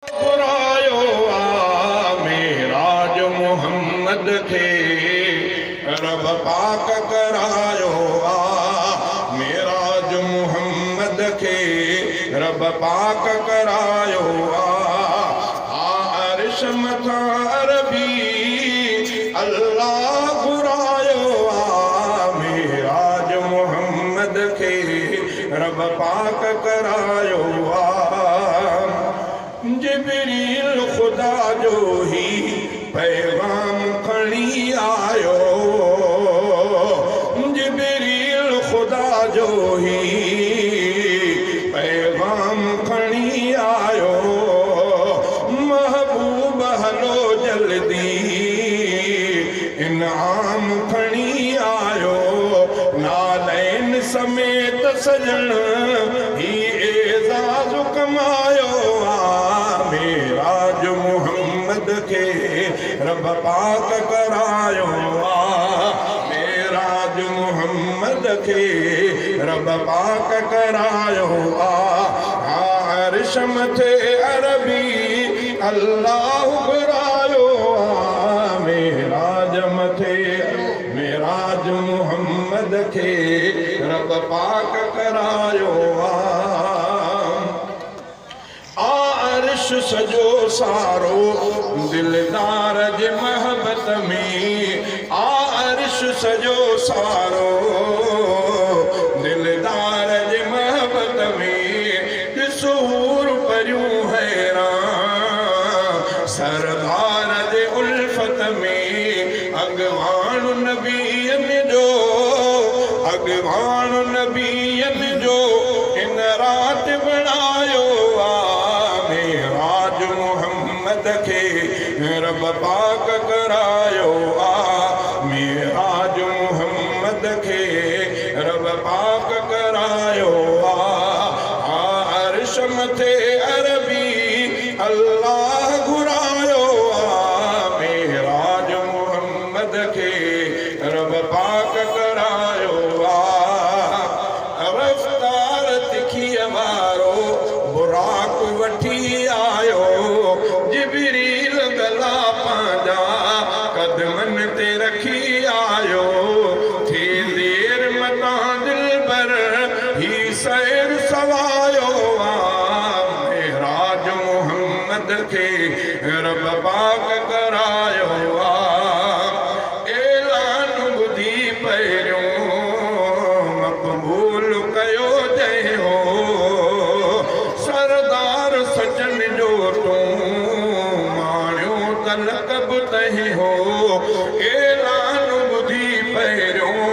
घुरायो मेराज मोहम्मद खे रब पाक करायो मेराज मोहम्मद खे रब पाक करायो अर्श मथा अरबी अल्लाह घुरायो मेराज मोहम्मद खे रब पाक करायो जिब्रील खुदा जो ही पैगाम खणी आयो जिब्रील खुदा जो ही पैगाम खणी आयो महबूब हलो जल्दी इनाम खणी आयो नालैन समेत सजन ही एजाज कमायो मेराज मोहम्मद खे रब पाक करायो मेराज मोहम्मद खे रब पाक करायो अर्श मथे अरबी अल्लाह घुरायो मेराज मथे मेराज मोहम्मद खे रब पाक करायो अर्श सजो सारो दिलदार जे महबत में अर्श सजो सारो दिलदार जे महबत में सूर परियूं हैरान सरदार जे उल्फत में अगवान नबीयन जो अगवान नबीयन जो इन रात बनायो मेराज मोहम्मद खे रब पाक करायो मेराज मोहम्मद खे रब पाक करायो अर्श मथे अरबी अल्लाह घुरायो मेराज मोहम्मद खे रब पाक करायो रफ्तार तिखी वारो बुराक वठी आयो जिब्रील गला पांजा कदमन ते रखी आयो थे देर मता दिल पर ही सैर सवायो मेराज मोहम्मद खे रब पाक करायो ऐलान ॿुधी पहिरियों मक़बूल कयो जंहिं हो सरदार सजन जो तूं माणियो तलकब तहीं हो ऐलान ॿुधी पहिरियों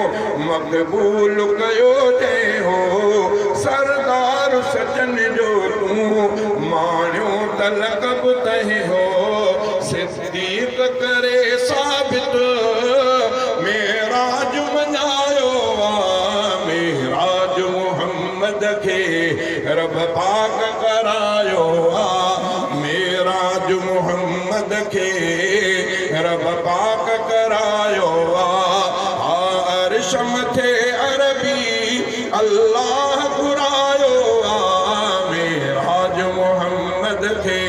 मक़बूल कयो जंहिं हो सरदार सजन जो तूं माणियो तलकब तहीं हो सिद्दीक़ करे साबित मेराज मञायो मेराज मोहम्मद खे रब पाक करायो मेराज मोहम्मद खे रब पाक करायो अर्श मथे अरबी अल्लाह घुरायो मेराज मोहम्मद खे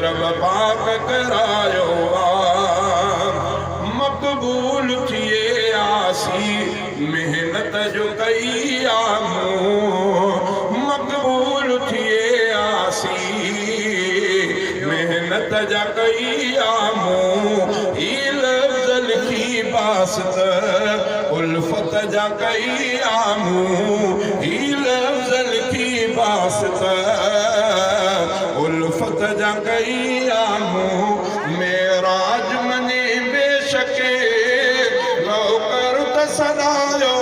रब पाक करायो मक़बूल थिए आसी मेहनत जो कई मक़बूल थिए आसी मेहनत जा कई ही लफ़्ज़ लिखी बासत उल्फत जा कई ही लफ़्ज़ लिखी बासत उल्फत जा कई मेराज मने बेशके नौकर त सदायो